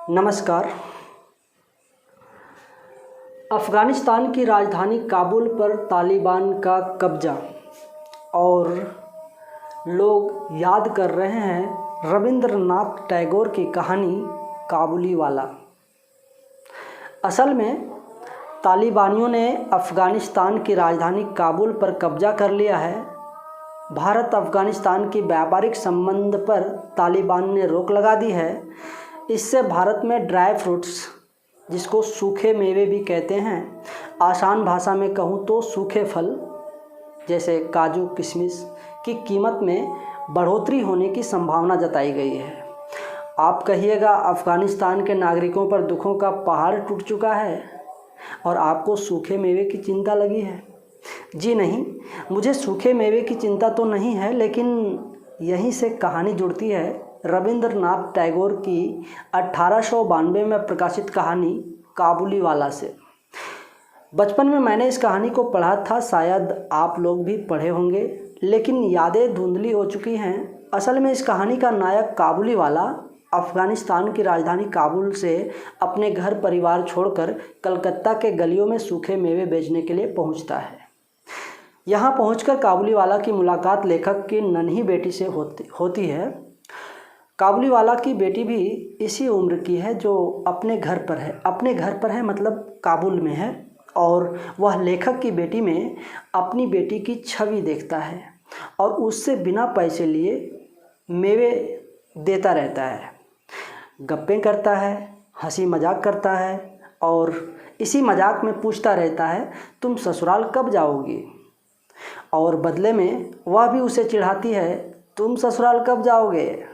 नमस्कार। अफ़गानिस्तान की राजधानी काबुल पर तालिबान का कब्ज़ा और लोग याद कर रहे हैं रविंद्रनाथ टैगोर की कहानी काबुली वाला। असल में तालिबानियों ने अफ़गानिस्तान की राजधानी काबुल पर कब्ज़ा कर लिया है। भारत अफ़गानिस्तान की व्यापारिक संबंध पर तालिबान ने रोक लगा दी है। इससे भारत में ड्राई फ्रूट्स, जिसको सूखे मेवे भी कहते हैं, आसान भाषा में कहूँ तो सूखे फल जैसे काजू किशमिश की कीमत में बढ़ोतरी होने की संभावना जताई गई है। आप कहिएगा अफ़गानिस्तान के नागरिकों पर दुखों का पहाड़ टूट चुका है और आपको सूखे मेवे की चिंता लगी है। जी नहीं, मुझे सूखे मेवे की चिंता तो नहीं है, लेकिन यहीं से कहानी जुड़ती है रविंद्रनाथ टैगोर की 1892 में प्रकाशित कहानी काबुली वाला से। बचपन में मैंने इस कहानी को पढ़ा था, शायद आप लोग भी पढ़े होंगे, लेकिन यादें धुंधली हो चुकी हैं। असल में इस कहानी का नायक काबुली वाला अफ़गानिस्तान की राजधानी काबुल से अपने घर परिवार छोड़कर कलकत्ता के गलियों में सूखे मेवे बेचने के लिए पहुंचता है। यहाँ पहुंचकर काबुली वाला की मुलाकात लेखक की नन्ही बेटी से होती है। काबुली वाला की बेटी भी इसी उम्र की है जो अपने घर पर है मतलब काबुल में है, और वह लेखक की बेटी में अपनी बेटी की छवि देखता है और उससे बिना पैसे लिए मेवे देता रहता है, गप्पें करता है, हंसी मजाक करता है और इसी मजाक में पूछता रहता है, तुम ससुराल कब जाओगी? और बदले में वह भी उसे चिढ़ाती है, तुम ससुराल कब जाओगे?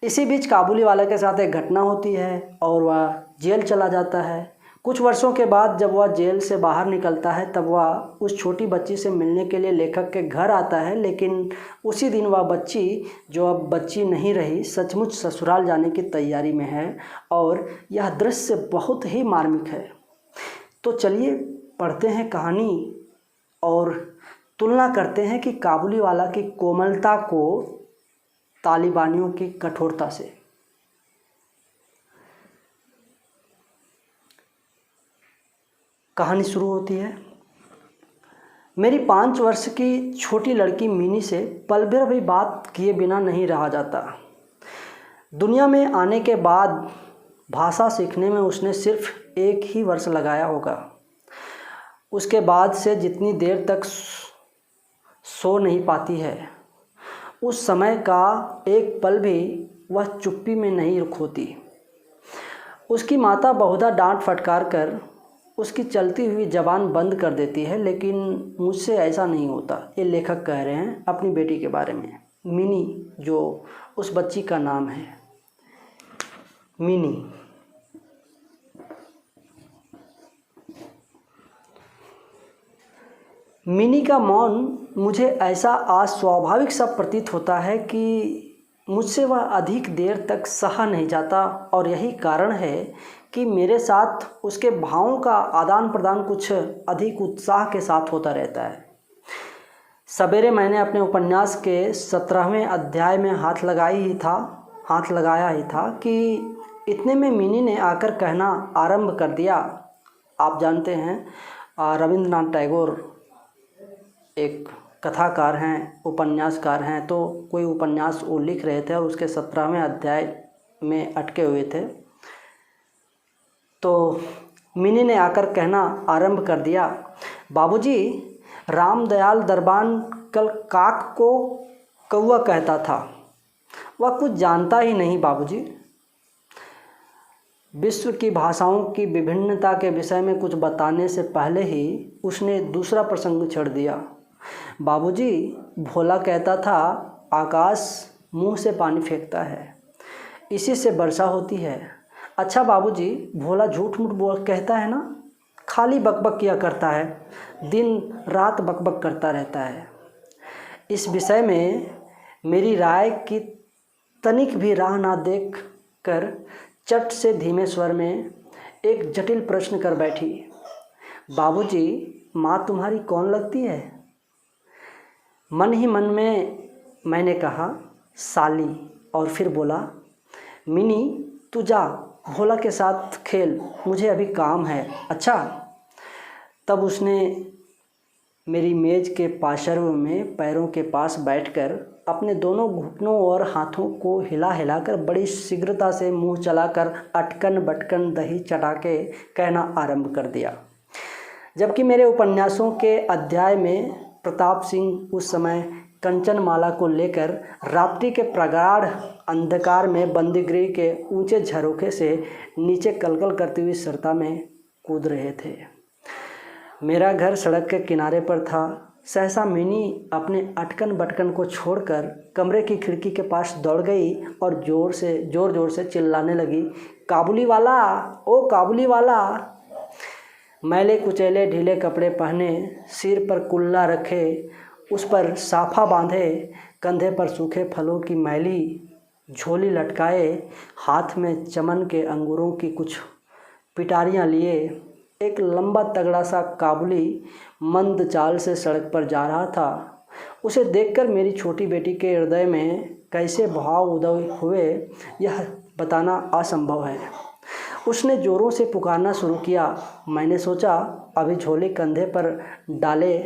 इसी बीच काबुली वाला के साथ एक घटना होती है और वह जेल चला जाता है। कुछ वर्षों के बाद जब वह जेल से बाहर निकलता है तब वह उस छोटी बच्ची से मिलने के लिए लेखक के घर आता है, लेकिन उसी दिन वह बच्ची, जो अब बच्ची नहीं रही, सचमुच ससुराल जाने की तैयारी में है और यह दृश्य बहुत ही मार्मिक है। तो चलिए पढ़ते हैं कहानी और तुलना करते हैं कि काबुली वाला की कोमलता को तालिबानियों की कठोरता से। कहानी शुरू होती है। मेरी 5 वर्ष की छोटी लड़की मिनी से पल भर भी बात किए बिना नहीं रहा जाता। दुनिया में आने के बाद भाषा सीखने में उसने सिर्फ 1 ही वर्ष लगाया होगा। उसके बाद से जितनी देर तक सो नहीं पाती है, उस समय का एक पल भी वह चुप्पी में नहीं खोती। उसकी माता बहुधा डांट फटकार कर उसकी चलती हुई ज़बान बंद कर देती है, लेकिन मुझसे ऐसा नहीं होता। ये लेखक कह रहे हैं अपनी बेटी के बारे में, मिनी, जो उस बच्ची का नाम है, मिनी। मिनी का मौन मुझे ऐसा अस्वाभाविक सा प्रतीत होता है कि मुझसे वह अधिक देर तक सहा नहीं जाता, और यही कारण है कि मेरे साथ उसके भावों का आदान प्रदान कुछ अधिक उत्साह के साथ होता रहता है। सवेरे मैंने अपने उपन्यास के 17वें अध्याय में हाथ लगाया ही था कि इतने में मिनी ने आकर कहना आरंभ कर दिया। आप जानते हैं रविंद्रनाथ टैगोर एक कथाकार हैं, उपन्यासकार हैं, तो कोई उपन्यास वो लिख रहे थे और उसके 17वें अध्याय में अटके हुए थे। तो मिनी ने आकर कहना आरंभ कर दिया, बाबूजी, रामदयाल दरबान कल काक को कौवा कहता था। वह कुछ जानता ही नहीं बाबूजी। विश्व की भाषाओं की विभिन्नता के विषय में कुछ बताने से पहले ही उसने दूसरा प्रसंग छेड़ दिया। बाबूजी, भोला कहता था आकाश मुंह से पानी फेंकता है, इसी से वर्षा होती है। अच्छा बाबूजी, भोला झूठ मूठ बोल कहता है ना, खाली बकबक किया करता है, दिन रात बकबक करता रहता है। इस विषय में मेरी राय की तनिक भी राह ना देख कर चट से धीमे स्वर में एक जटिल प्रश्न कर बैठी, बाबूजी, माँ तुम्हारी कौन लगती है? मन ही मन में मैंने कहा साली, और फिर बोला, मिनी तू जा, भोला के साथ खेल, मुझे अभी काम है। अच्छा। तब उसने मेरी मेज़ के पार्श्व में पैरों के पास बैठकर अपने दोनों घुटनों और हाथों को हिला हिलाकर बड़ी शीघ्रता से मुंह चलाकर अटकन बटकन दही चटा के कहना आरंभ कर दिया। जबकि मेरे उपन्यासों के अध्याय में प्रताप सिंह उस समय कंचनमाला को लेकर रात्रि के प्रगाढ़ अंधकार में बंदीगृह के ऊंचे झरोखे से नीचे कलकल करती हुई सरता में कूद रहे थे। मेरा घर सड़क के किनारे पर था। सहसा मिनी अपने अटकन बटकन को छोड़कर कमरे की खिड़की के पास दौड़ गई और जोर जोर से चिल्लाने लगी, काबुली वाला, ओ काबुली वाला। मैले कुचैले ढीले कपड़े पहने, सिर पर कुल्ला रखे, उस पर साफा बांधे, कंधे पर सूखे फलों की मैली झोली लटकाए, हाथ में चमन के अंगूरों की कुछ पिटारियां लिए एक लंबा तगड़ा सा काबुली मंद चाल से सड़क पर जा रहा था। उसे देखकर मेरी छोटी बेटी के हृदय में कैसे भाव उदय हुए यह बताना असंभव है। उसने ज़ोरों से पुकारना शुरू किया। मैंने सोचा अभी झोली कंधे पर डाले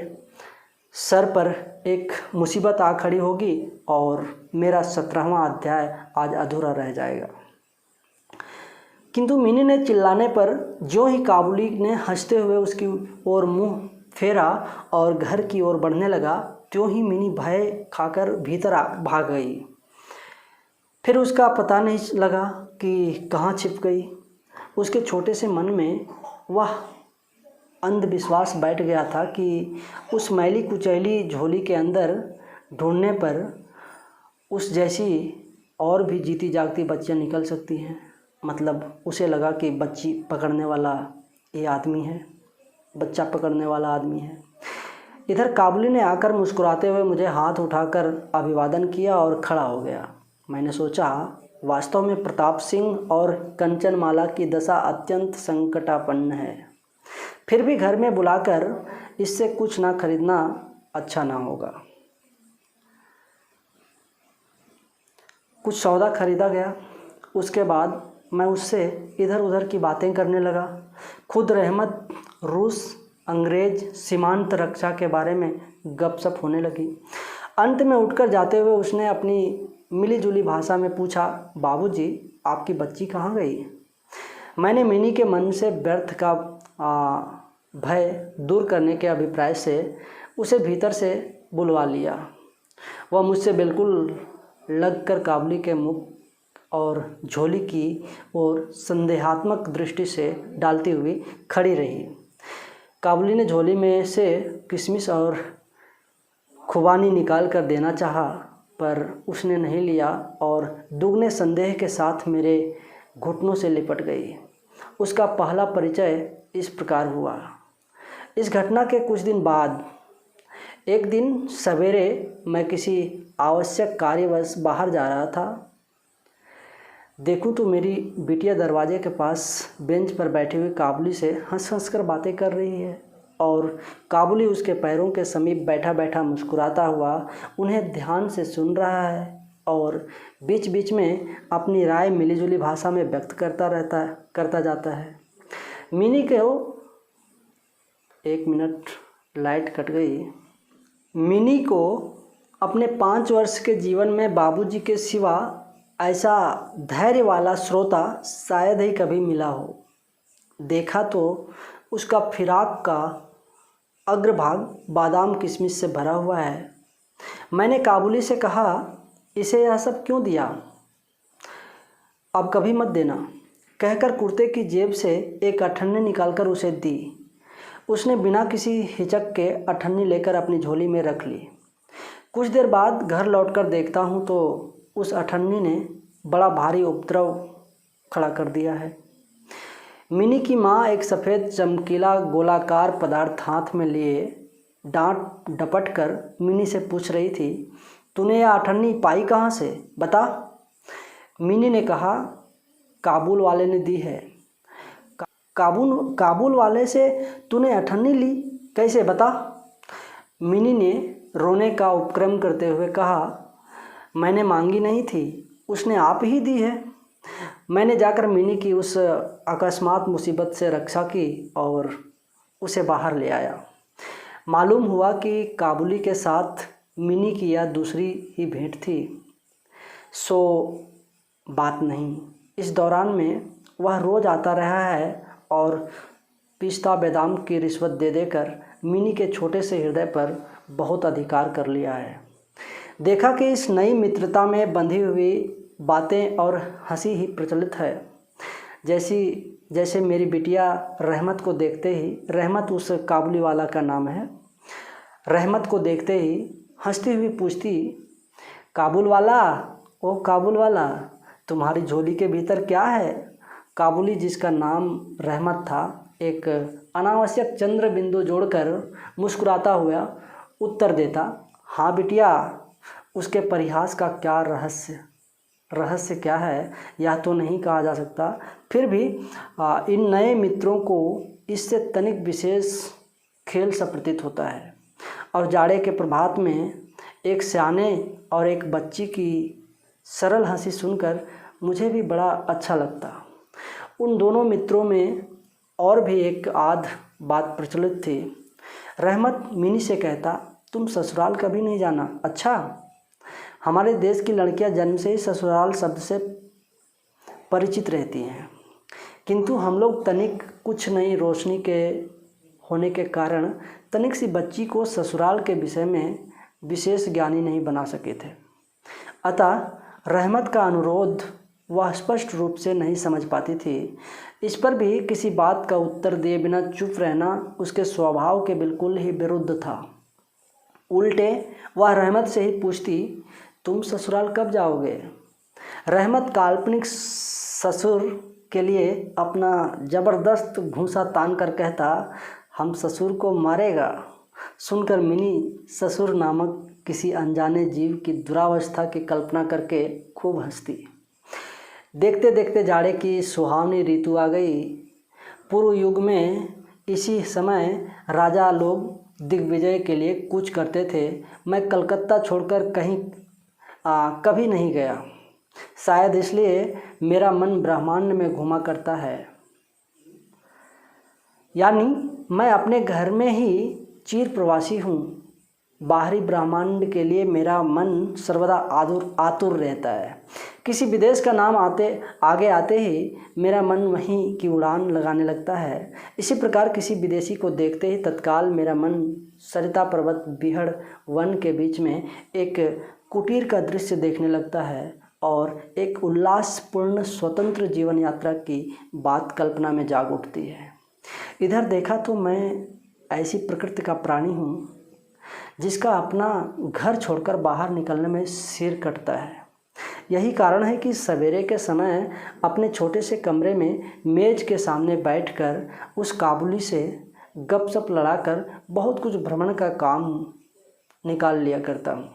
सर पर एक मुसीबत आ खड़ी होगी और मेरा 17वां अध्याय आज अधूरा रह जाएगा। किंतु मिनी ने चिल्लाने पर ज्यों ही काबुली ने हंसते हुए उसकी ओर मुंह फेरा और घर की ओर बढ़ने लगा, त्यों ही मिनी भय खाकर भीतर भाग गई। फिर उसका पता नहीं लगा कि कहाँ छिप गई। उसके छोटे से मन में वह अंधविश्वास बैठ गया था कि उस मैली कुचैली झोली के अंदर ढूंढने पर उस जैसी और भी जीती जागती बच्चियाँ निकल सकती हैं। मतलब उसे लगा कि बच्ची पकड़ने वाला ये आदमी है, बच्चा पकड़ने वाला आदमी है। इधर काबुली ने आकर मुस्कुराते हुए मुझे हाथ उठाकर अभिवादन किया और खड़ा हो गया। मैंने सोचा वास्तव में प्रताप सिंह और कंचनमाला की दशा अत्यंत संकटापन्न है। फिर भी घर में बुलाकर इससे कुछ ना खरीदना अच्छा ना होगा। कुछ सौदा खरीदा गया। उसके बाद मैं उससे इधर उधर की बातें करने लगा। खुद रहमत, रूस, अंग्रेज सीमांत रक्षा के बारे में गपशप होने लगी। अंत में उठकर जाते हुए उसने अपनी मिलीजुली भाषा में पूछा, बाबूजी आपकी बच्ची कहाँ गई? मैंने मिनी के मन से व्यर्थ का भय दूर करने के अभिप्राय से उसे भीतर से बुलवा लिया। वह मुझसे बिल्कुल लगकर काबुली के मुख और झोली की ओर संदेहात्मक दृष्टि से डालती हुई खड़ी रही। काबुली ने झोली में से किशमिश और खुबानी निकाल कर देना चाहा, पर उसने नहीं लिया और दुगने संदेह के साथ मेरे घुटनों से लिपट गई। उसका पहला परिचय इस प्रकार हुआ। इस घटना के कुछ दिन बाद एक दिन सवेरे मैं किसी आवश्यक कार्यवश बाहर जा रहा था। देखूं तो मेरी बिटिया दरवाजे के पास बेंच पर बैठी हुई काबुली से हंस हंस कर बातें कर रही है और काबुली उसके पैरों के समीप बैठा बैठा मुस्कुराता हुआ उन्हें ध्यान से सुन रहा है और बीच बीच में अपनी राय मिलीजुली भाषा में व्यक्त करता जाता है। मिनी को 1 मिनट लाइट कट गई। मिनी को अपने 5 वर्ष के जीवन में बाबूजी के सिवा ऐसा धैर्य वाला श्रोता शायद ही कभी मिला हो। देखा तो उसका फिराक का अग्रभाग बादाम किशमिश से भरा हुआ है। मैंने काबुली से कहा, इसे यह सब क्यों दिया? अब कभी मत देना, कहकर कुर्ते की जेब से एक अठन्नी निकालकर उसे दी। उसने बिना किसी हिचक के अठन्नी लेकर अपनी झोली में रख ली। कुछ देर बाद घर लौटकर देखता हूँ तो उस अठन्नी ने बड़ा भारी उपद्रव खड़ा कर दिया है। मिनी की माँ एक सफ़ेद चमकीला गोलाकार पदार्थ हाथ में लिए डांट डपट कर मिनी से पूछ रही थी, तूने यह अठन्नी पाई कहाँ से, बता। मिनी ने कहा, काबुल वाले ने दी है। काबुल वाले से तूने अठन्नी ली, कैसे, बता। मिनी ने रोने का उपक्रम करते हुए कहा, मैंने मांगी नहीं थी, उसने आप ही दी है। मैंने जाकर मिनी की उस अकस्मात मुसीबत से रक्षा की और उसे बाहर ले आया। मालूम हुआ कि काबुली के साथ मिनी की यह दूसरी ही भेंट थी। सो बात नहीं, इस दौरान में वह रोज़ आता रहा है और पिस्ता बादाम की रिश्वत दे देकर मिनी के छोटे से हृदय पर बहुत अधिकार कर लिया है। देखा कि इस नई मित्रता में बंधी हुई बातें और हंसी ही प्रचलित है। जैसे मेरी बिटिया रहमत को देखते ही, रहमत उस काबुली वाला का नाम है, रहमत को देखते ही हंसती हुई पूछती, काबुल वाला, ओ काबुल वाला, तुम्हारी झोली के भीतर क्या है? काबुली, जिसका नाम रहमत था, एक अनावश्यक चंद्र बिंदु जोड़कर मुस्कुराता हुआ उत्तर देता, हाँ बिटिया। उसके परिहास का क्या रहस्य क्या है यह तो नहीं कहा जा सकता, फिर भी इन नए मित्रों को इससे तनिक विशेष खेल सा प्रतीत होता है। और जाड़े के प्रभात में एक सियाने और एक बच्ची की सरल हंसी सुनकर मुझे भी बड़ा अच्छा लगता। उन दोनों मित्रों में और भी एक आध बात प्रचलित थी। रहमत मिनी से कहता, तुम ससुराल कभी नहीं जाना? अच्छा, हमारे देश की लड़कियां जन्म से ही ससुराल शब्द से परिचित रहती हैं, किंतु हम लोग तनिक कुछ नई रोशनी के होने के कारण तनिक सी बच्ची को ससुराल के विषय में विशेष ज्ञानी नहीं बना सके थे। अतः रहमत का अनुरोध वह स्पष्ट रूप से नहीं समझ पाती थी। इस पर भी किसी बात का उत्तर दिए बिना चुप रहना उसके स्वभाव के बिल्कुल ही विरुद्ध था। उल्टे वह रहमत से ही पूछती, तुम ससुराल कब जाओगे? रहमत काल्पनिक ससुर के लिए अपना ज़बरदस्त घूंसा तान कर कहता, हम ससुर को मारेगा। सुनकर मिनी ससुर नामक किसी अनजाने जीव की दुरावस्था की कल्पना करके खूब हंसती। देखते देखते जाड़े की सुहावनी ऋतु आ गई। पूर्व युग में इसी समय राजा लोग दिग्विजय के लिए कूच करते थे। मैं कलकत्ता छोड़कर कहीं कभी नहीं गया, शायद इसलिए मेरा मन ब्रह्मांड में घूमा करता है। यानी मैं अपने घर में ही चिर प्रवासी हूँ। बाहरी ब्रह्मांड के लिए मेरा मन सर्वदा आतुर रहता है। किसी विदेश का नाम आगे आते ही मेरा मन वहीं की उड़ान लगाने लगता है। इसी प्रकार किसी विदेशी को देखते ही तत्काल मेरा मन सरिता पर्वत बिहड़ वन के बीच में एक कुटीर का दृश्य देखने लगता है और एक उल्लासपूर्ण स्वतंत्र जीवन यात्रा की बात कल्पना में जाग उठती है। इधर देखा तो मैं ऐसी प्रकृति का प्राणी हूँ जिसका अपना घर छोड़कर बाहर निकलने में सिर कटता है। यही कारण है कि सवेरे के समय अपने छोटे से कमरे में मेज के सामने बैठकर उस काबुली से गपशप लड़ाकर बहुत कुछ भ्रमण का काम निकाल लिया करता हूँ।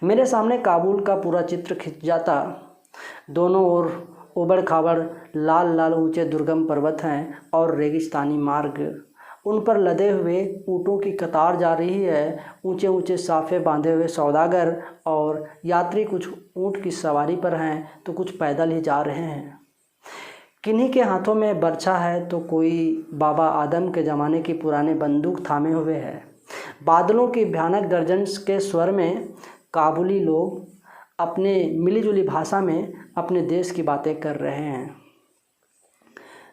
मेरे सामने काबुल का पूरा चित्र खिंच जाता। दोनों ओर उबड़ खाबड़ लाल लाल ऊंचे दुर्गम पर्वत हैं और रेगिस्तानी मार्ग। उन पर लदे हुए ऊँटों की कतार जा रही है। ऊंचे ऊंचे साफे बांधे हुए सौदागर और यात्री कुछ ऊँट की सवारी पर हैं तो कुछ पैदल ही जा रहे हैं। किन्हीं के हाथों में बर्छा है तो कोई बाबा आदम के ज़माने की पुराने बंदूक थामे हुए है। बादलों की भयानक गर्जन के स्वर में काबुली लोग अपने मिलीजुली भाषा में अपने देश की बातें कर रहे हैं।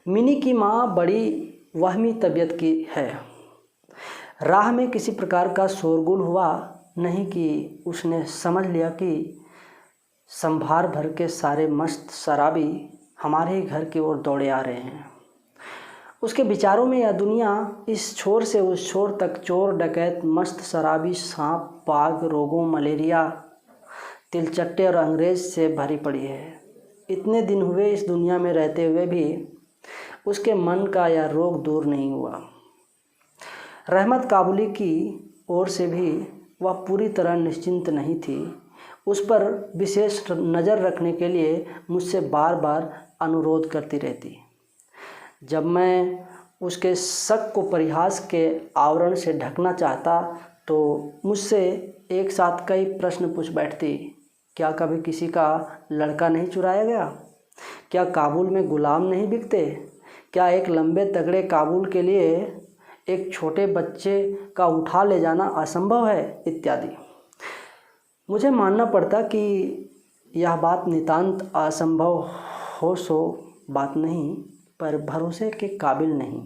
मिनी की माँ बड़ी वहमी तबीयत की है। राह में किसी प्रकार का शोरगुल हुआ नहीं कि उसने समझ लिया कि संभार भर के सारे मस्त शराबी हमारे ही घर की ओर दौड़े आ रहे हैं। उसके विचारों में यह दुनिया इस छोर से उस छोर तक चोर डकैत मस्त शराबी सांप पाग रोगों मलेरिया तिलचट्टे और अंग्रेज से भरी पड़ी है। इतने दिन हुए इस दुनिया में रहते हुए भी उसके मन का यह रोग दूर नहीं हुआ। रहमत काबुली की ओर से भी वह पूरी तरह निश्चिंत नहीं थी। उस पर विशेष नज़र रखने के लिए मुझसे बार बार अनुरोध करती रहती। जब मैं उसके शक को परिहास के आवरण से ढकना चाहता तो मुझसे एक साथ कई प्रश्न पूछ बैठती। क्या कभी किसी का लड़का नहीं चुराया गया? क्या काबुल में गुलाम नहीं बिकते? क्या एक लंबे तगड़े काबुल के लिए एक छोटे बच्चे का उठा ले जाना असंभव है? इत्यादि। मुझे मानना पड़ता कि यह बात नितांत असंभव हो सो बात नहीं, पर भरोसे के काबिल नहीं।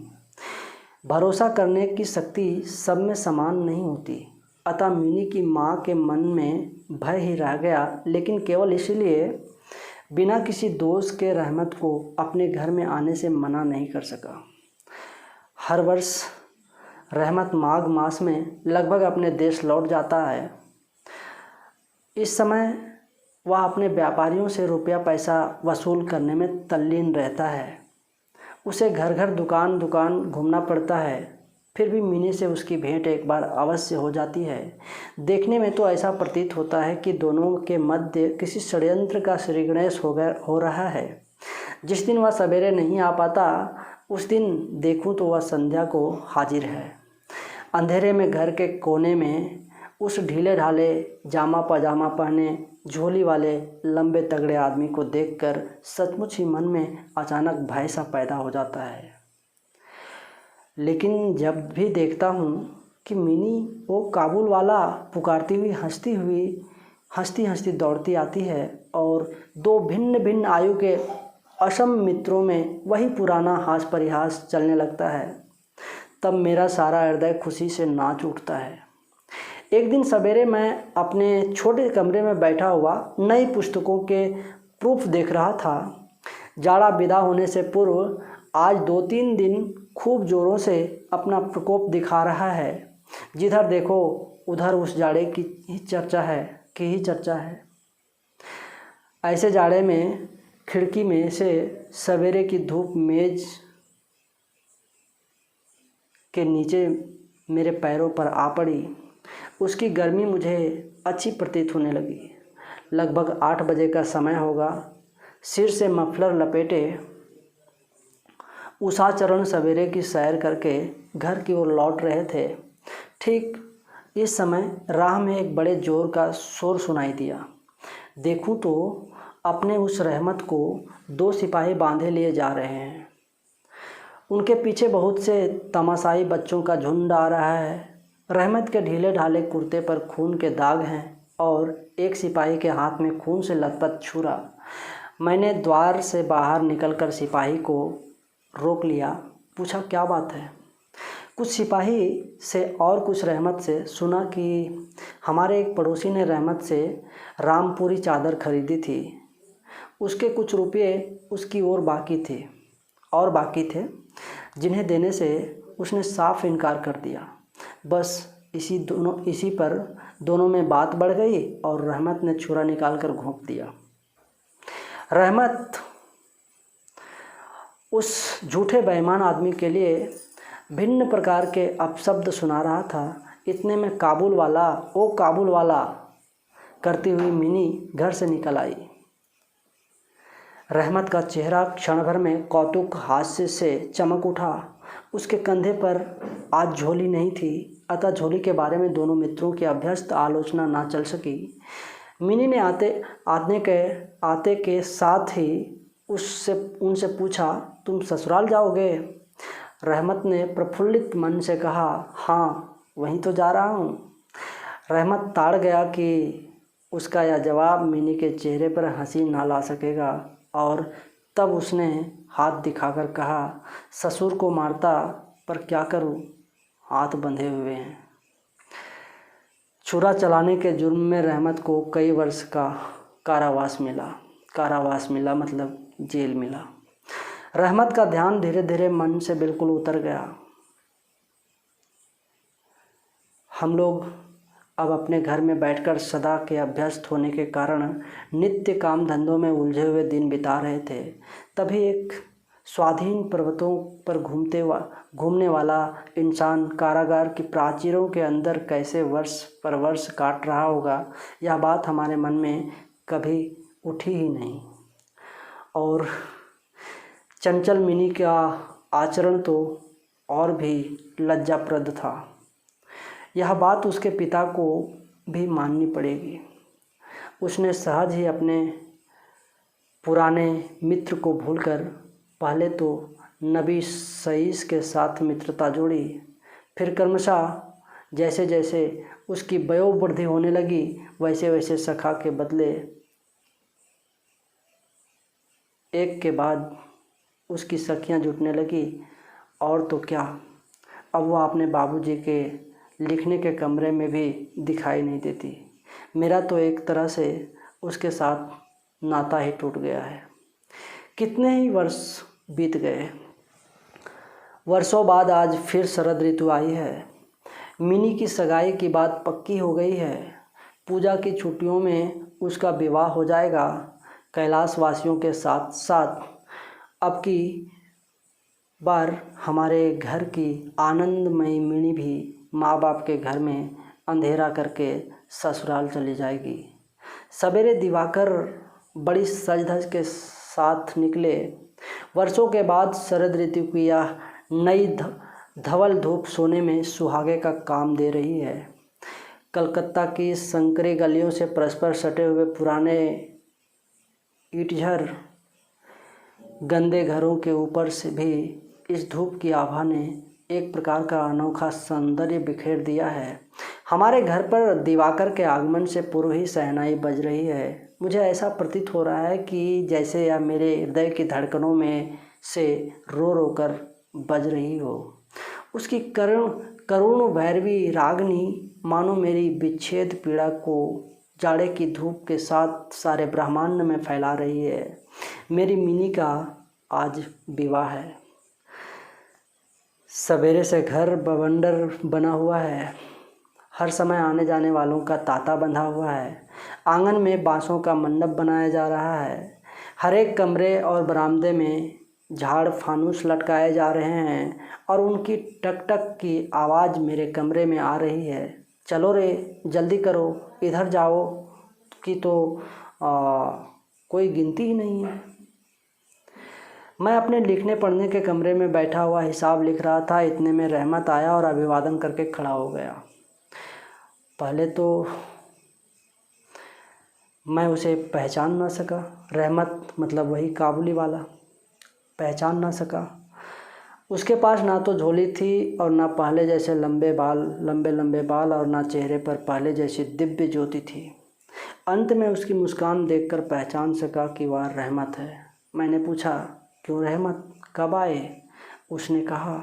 भरोसा करने की शक्ति सब में समान नहीं होती। अतः मिनी की माँ के मन में भय ही रह गया, लेकिन केवल इसलिए बिना किसी दोष के रहमत को अपने घर में आने से मना नहीं कर सका। हर वर्ष रहमत माघ मास में लगभग अपने देश लौट जाता है। इस समय वह अपने व्यापारियों से रुपया पैसा वसूल करने में तल्लीन रहता है। उसे घर घर दुकान दुकान घूमना पड़ता है, फिर भी मिनी से उसकी भेंट एक बार अवश्य हो जाती है। देखने में तो ऐसा प्रतीत होता है कि दोनों के मध्य किसी षड्यंत्र का श्रीगणेश हो रहा है। जिस दिन वह सवेरे नहीं आ पाता, उस दिन देखूं तो वह संध्या को हाजिर है। अंधेरे में घर के कोने में उस ढीले ढाले जामा पजामा पहने झोली वाले लंबे तगड़े आदमी को देखकर सचमुच ही मन में अचानक भय सा पैदा हो जाता है। लेकिन जब भी देखता हूँ कि मिनी वो काबुल वाला पुकारती हुई हंसती हंसती दौड़ती आती है और दो भिन्न भिन्न आयु के असम मित्रों में वही पुराना हास परिहास चलने लगता है, तब मेरा सारा हृदय खुशी से नाच उठता है। एक दिन सवेरे मैं अपने छोटे कमरे में बैठा हुआ नई पुस्तकों के प्रूफ देख रहा था। जाड़ा विदा होने से पूर्व आज 2-3 दिन खूब ज़ोरों से अपना प्रकोप दिखा रहा है। जिधर देखो उधर उस जाड़े की ही चर्चा है। ऐसे जाड़े में खिड़की में से सवेरे की धूप मेज के नीचे मेरे पैरों पर आ पड़ी। उसकी गर्मी मुझे अच्छी प्रतीत होने लगी। लगभग 8 बजे का समय होगा। सिर से मफलर लपेटे उषाचरण सवेरे की सैर करके घर की ओर लौट रहे थे। ठीक इस समय राह में एक बड़े जोर का शोर सुनाई दिया। देखूं तो अपने उस रहमत को 2 सिपाही बांधे लिए जा रहे हैं। उनके पीछे बहुत से तमाशाई बच्चों का झुंड आ रहा है। रहमत के ढीले ढाले कुर्ते पर खून के दाग हैं और एक सिपाही के हाथ में खून से लथपथ छुरा। मैंने द्वार से बाहर निकलकर सिपाही को रोक लिया। पूछा, क्या बात है? कुछ सिपाही से और कुछ रहमत से सुना कि हमारे एक पड़ोसी ने रहमत से रामपुरी चादर खरीदी थी। उसके कुछ रुपये उसकी ओर बाकी थे जिन्हें देने से उसने साफ इनकार कर दिया। बस इसी पर दोनों में बात बढ़ गई और रहमत ने छुरा निकालकर घोंप दिया। रहमत उस झूठे बेईमान आदमी के लिए भिन्न प्रकार के अपशब्द सुना रहा था। इतने में काबुल वाला करती हुई मिनी घर से निकल आई। रहमत का चेहरा क्षण भर में कौतुक हास्य से चमक उठा। उसके कंधे पर आज झोली नहीं थी, अतः झोली के बारे में दोनों मित्रों की अभ्यस्त आलोचना ना चल सकी। मिनी ने आते के साथ ही उनसे पूछा, तुम ससुराल जाओगे? रहमत ने प्रफुल्लित मन से कहा, हाँ वहीं तो जा रहा हूँ। रहमत ताड़ गया कि उसका यह जवाब मिनी के चेहरे पर हंसी ना ला सकेगा और तब उसने हाथ दिखाकर कहा, ससुर को मारता पर क्या करूं, हाथ बंधे हुए हैं। छुरा चलाने के जुर्म में रहमत को कई वर्ष का कारावास मिला मतलब जेल मिला। रहमत का ध्यान धीरे धीरे मन से बिल्कुल उतर गया। हम लोग अब अपने घर में बैठकर सदा के अभ्यस्त होने के कारण नित्य काम धंधों में उलझे हुए दिन बिता रहे थे। तभी एक स्वाधीन पर्वतों पर घूमने वाला इंसान कारागार की प्राचीरों के अंदर कैसे वर्ष पर वर्ष काट रहा होगा, यह बात हमारे मन में कभी उठी ही नहीं। और चंचल मिनी का आचरण तो और भी लज्जाप्रद था। यह बात उसके पिता को भी माननी पड़ेगी। उसने सहज ही अपने पुराने मित्र को भूलकर पहले तो नबी सईस के साथ मित्रता जोड़ी, फिर क्रमशः जैसे जैसे उसकी वयोवृद्धि होने लगी वैसे वैसे सखा के बदले एक के बाद उसकी सखियां जुटने लगी। और तो क्या, अब वह अपने बाबूजी के लिखने के कमरे में भी दिखाई नहीं देती। मेरा तो एक तरह से उसके साथ नाता ही टूट गया है। कितने ही वर्ष बीत गए। वर्षों बाद आज फिर शरद ऋतु आई है। मिनी की सगाई की बात पक्की हो गई है। पूजा की छुट्टियों में उसका विवाह हो जाएगा। कैलाश वासियों के साथ साथ अब की बार हमारे घर की आनंदमयी मिनी भी माँ बाप के घर में अंधेरा करके ससुराल चली जाएगी। सवेरे दिवाकर बड़ी सज धज के साथ निकले। वर्षों के बाद शरद ऋतु की यह नई धवल धूप सोने में सुहागे का काम दे रही है। कलकत्ता की संकरी गलियों से परस्पर सटे हुए पुराने ईंटघर गंदे घरों के ऊपर से भी इस धूप की आभा ने एक प्रकार का अनोखा सौंदर्य बिखेर दिया है। हमारे घर पर दिवाकर के आगमन से पूर्व ही शहनाई बज रही है। मुझे ऐसा प्रतीत हो रहा है कि जैसे यह मेरे हृदय की धड़कनों में से रो रो कर बज रही हो। उसकी करुण भैरवी रागनी मानो मेरी विच्छेद पीड़ा को जाड़े की धूप के साथ सारे ब्रह्मांड में फैला रही है। मेरी मिनी का आज विवाह है। सवेरे से घर बवंडर बना हुआ है। हर समय आने जाने वालों का तांता बंधा हुआ है। आंगन में बांसों का मंडप बनाया जा रहा है। हर एक कमरे और बरामदे में झाड़ फानूस लटकाए जा रहे हैं और उनकी टक टक की आवाज़ मेरे कमरे में आ रही है। चलो रे, जल्दी करो, इधर जाओ कि तो कोई गिनती ही नहीं है। मैं अपने लिखने पढ़ने के कमरे में बैठा हुआ हिसाब लिख रहा था। इतने में रहमत आया और अभिवादन करके खड़ा हो गया। पहले तो मैं उसे पहचान ना सका। रहमत मतलब वही काबुली वाला। पहचान ना सका। उसके पास ना तो झोली थी और ना पहले जैसे लंबे लंबे बाल और ना चेहरे पर पहले जैसी दिव्य ज्योति थी। अंत में उसकी मुस्कान देखकर पहचान सका कि वह रहमत है। मैंने पूछा, क्यों रहमत, कब आए? उसने कहा,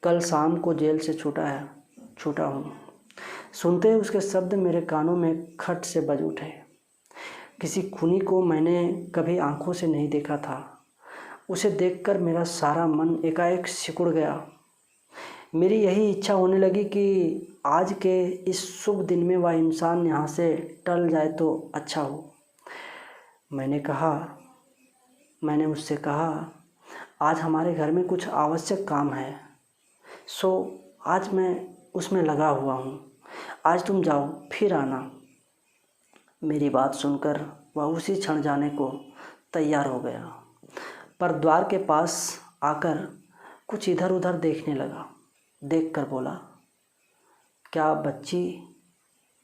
कल शाम को जेल से छूटा हूँ। सुनते ही उसके शब्द मेरे कानों में खट से बज उठे। किसी खूनी को मैंने कभी आंखों से नहीं देखा था। उसे देखकर मेरा सारा मन एकाएक सिकुड़ गया। मेरी यही इच्छा होने लगी कि आज के इस शुभ दिन में वह इंसान यहाँ से टल जाए तो अच्छा हो। मैंने उससे कहा, आज हमारे घर में कुछ आवश्यक काम है, सो आज मैं उसमें लगा हुआ हूँ। आज तुम जाओ, फिर आना। मेरी बात सुनकर वह उसी क्षण जाने को तैयार हो गया, पर द्वार के पास आकर कुछ इधर उधर देखने लगा। देखकर बोला, क्या बच्ची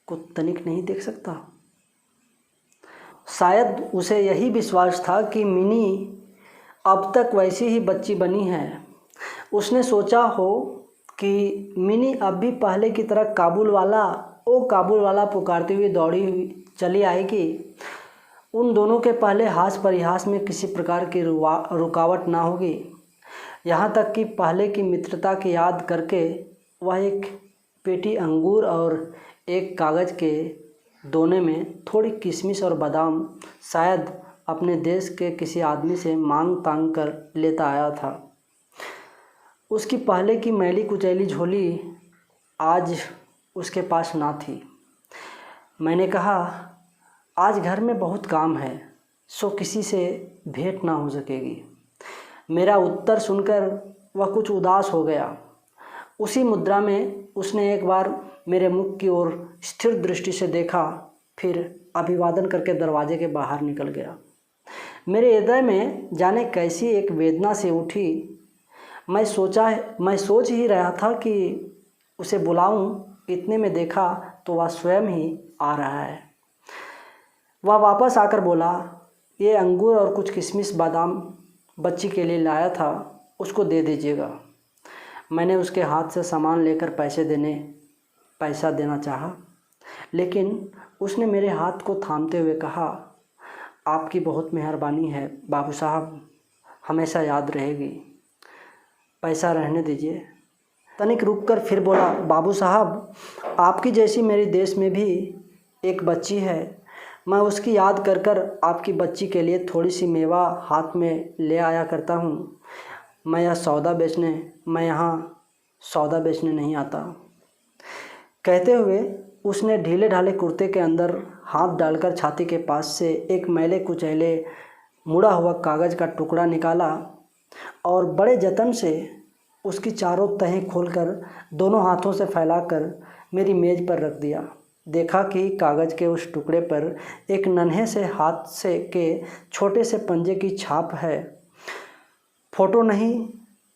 को तनिक नहीं देख सकता? शायद उसे यही विश्वास था कि मिनी अब तक वैसी ही बच्ची बनी है। उसने सोचा हो कि मिनी अब भी पहले की तरह काबुल वाला पुकारती हुई दौड़ी हुई चली आएगी। उन दोनों के पहले हास परिहास में किसी प्रकार की रुकावट ना होगी। यहाँ तक कि पहले की मित्रता की याद करके वह एक पेटी अंगूर और एक कागज़ के दोने में थोड़ी किशमिश और बादाम शायद अपने देश के किसी आदमी से मांग तांग कर लेता आया था। उसकी पहले की मैली कुचैली झोली आज उसके पास ना थी। मैंने कहा, आज घर में बहुत काम है, सो किसी से भेंट ना हो सकेगी। मेरा उत्तर सुनकर वह कुछ उदास हो गया। उसी मुद्रा में उसने एक बार मेरे मुख की ओर स्थिर दृष्टि से देखा, फिर अभिवादन करके दरवाजे के बाहर निकल गया। मेरे हृदय में जाने कैसी एक वेदना से उठी। मैं सोच ही रहा था कि उसे बुलाऊं, इतने में देखा तो वह स्वयं ही आ रहा है। वह वापस आकर बोला, ये अंगूर और कुछ किशमिश बादाम बच्ची के लिए लाया था, उसको दे दीजिएगा। मैंने उसके हाथ से सामान लेकर पैसा देना चाहा, लेकिन उसने मेरे हाथ को थामते हुए कहा, आपकी बहुत मेहरबानी है बाबू साहब, हमेशा याद रहेगी, पैसा रहने दीजिए। तनिक रुककर फिर बोला, बाबू साहब, आपकी जैसी मेरे देश में भी एक बच्ची है, मैं उसकी याद कर कर आपकी बच्ची के लिए थोड़ी सी मेवा हाथ में ले आया करता हूँ। मैं यहाँ सौदा बेचने नहीं आता। कहते हुए उसने ढीले ढाले कुर्ते के अंदर हाथ डालकर छाती के पास से एक मैले कुचैले मुड़ा हुआ कागज़ का टुकड़ा निकाला और बड़े जतन से उसकी चारों तहें खोलकर दोनों हाथों से फैलाकर मेरी मेज़ पर रख दिया। देखा कि कागज़ के उस टुकड़े पर एक नन्हे से हाथ से के छोटे से पंजे की छाप है। फोटो नहीं,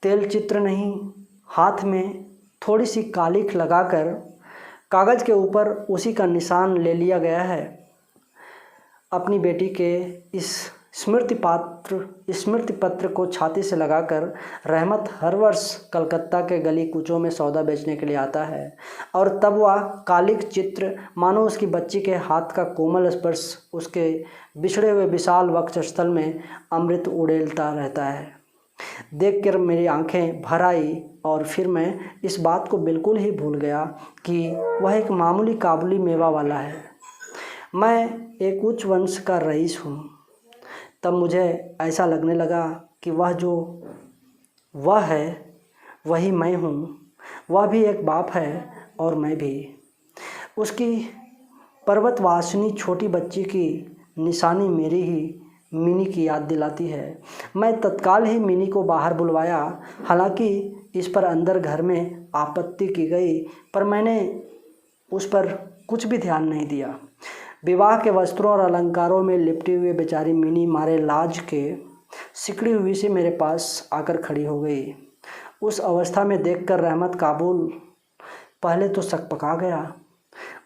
तेल चित्र नहीं, हाथ में थोड़ी सी कालिख लगाकर कागज़ के ऊपर उसी का निशान ले लिया गया है। अपनी बेटी के इस स्मृति पत्र को छाती से लगाकर रहमत हर वर्ष कलकत्ता के गली कूचों में सौदा बेचने के लिए आता है और तब वह कालिक चित्र मानो उसकी बच्ची के हाथ का कोमल स्पर्श उसके बिछड़े हुए विशाल वक्षस्थल में अमृत उड़ेलता रहता है। देखकर मेरी आंखें भर आई और फिर मैं इस बात को बिल्कुल ही भूल गया कि वह एक मामूली काबुली मेवा वाला है। मैं एक उच्च वंश का रईस हूँ। तब मुझे ऐसा लगने लगा कि वह है वही मैं हूँ। वह भी एक बाप है और मैं भी। उसकी पर्वतवासिनी छोटी बच्ची की निशानी मेरी ही मिनी की याद दिलाती है। मैं तत्काल ही मिनी को बाहर बुलवाया। हालांकि इस पर अंदर घर में आपत्ति की गई, पर मैंने उस पर कुछ भी ध्यान नहीं दिया। विवाह के वस्त्रों और अलंकारों में लिपटी हुई बेचारी मिनी मारे लाज के सिकड़ी हुई से मेरे पास आकर खड़ी हो गई। उस अवस्था में देखकर रहमत काबुल पहले तो सकपका गया।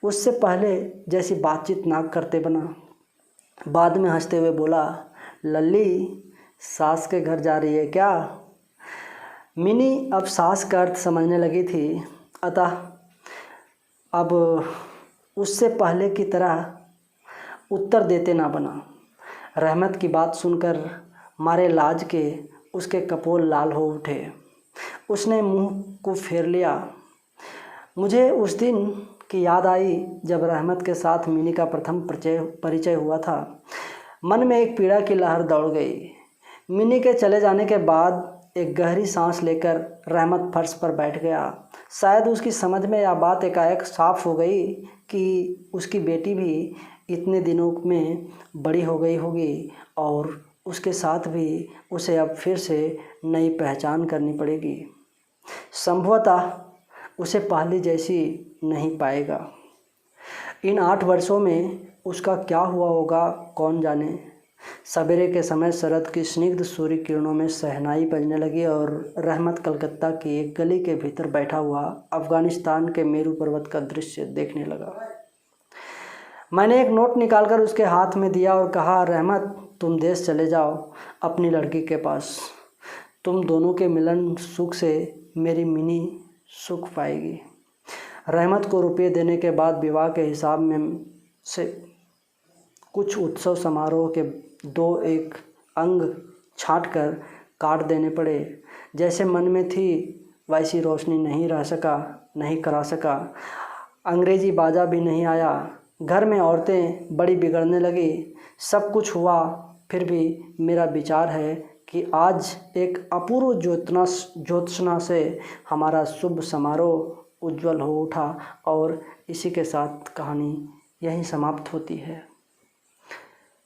उससे पहले जैसी बातचीत ना करते बना। बाद में हंसते हुए बोला, लल्ली सास के घर जा रही है क्या? मिनी अब सास का अर्थ समझने लगी थी, अतः अब उससे पहले की तरह उत्तर देते ना बना। रहमत की बात सुनकर मारे लाज के उसके कपोल लाल हो उठे। उसने मुंह को फेर लिया। मुझे उस दिन की याद आई जब रहमत के साथ मिनी का प्रथम परिचय हुआ था। मन में एक पीड़ा की लहर दौड़ गई। मिनी के चले जाने के बाद एक गहरी सांस लेकर रहमत फर्श पर बैठ गया। शायद उसकी समझ में यह बात एकाएक साफ हो गई कि उसकी बेटी भी इतने दिनों में बड़ी हो गई होगी और उसके साथ भी उसे अब फिर से नई पहचान करनी पड़ेगी। संभवतः उसे पहले जैसी नहीं पाएगा। इन 8 वर्षों में उसका क्या हुआ होगा कौन जाने। सवेरे के समय शरद की स्निग्ध सूर्य किरणों में शहनाई बजने लगी और रहमत कलकत्ता की एक गली के भीतर बैठा हुआ अफ़गानिस्तान के मेरू पर्वत का दृश्य देखने लगा। मैंने एक नोट निकालकर उसके हाथ में दिया और कहा, रहमत, तुम देश चले जाओ अपनी लड़की के पास। तुम दोनों के मिलन सुख से मेरी मिनी सुख पाएगी। रहमत को रुपये देने के बाद विवाह के हिसाब में से कुछ उत्सव समारोह के 2-1 अंग छांट कर काट देने पड़े। जैसे मन में थी वैसी रोशनी नहीं करा सका। अंग्रेजी बाजा भी नहीं आया। घर में औरतें बड़ी बिगड़ने लगी। सब कुछ हुआ, फिर भी मेरा विचार है कि आज एक अपूर्व ज्योत्सना से हमारा शुभ समारोह उज्जवल हो उठा और इसी के साथ कहानी यहीं समाप्त होती है।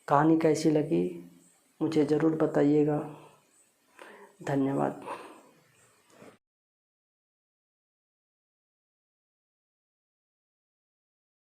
कहानी कैसी लगी मुझे ज़रूर बताइएगा। धन्यवाद।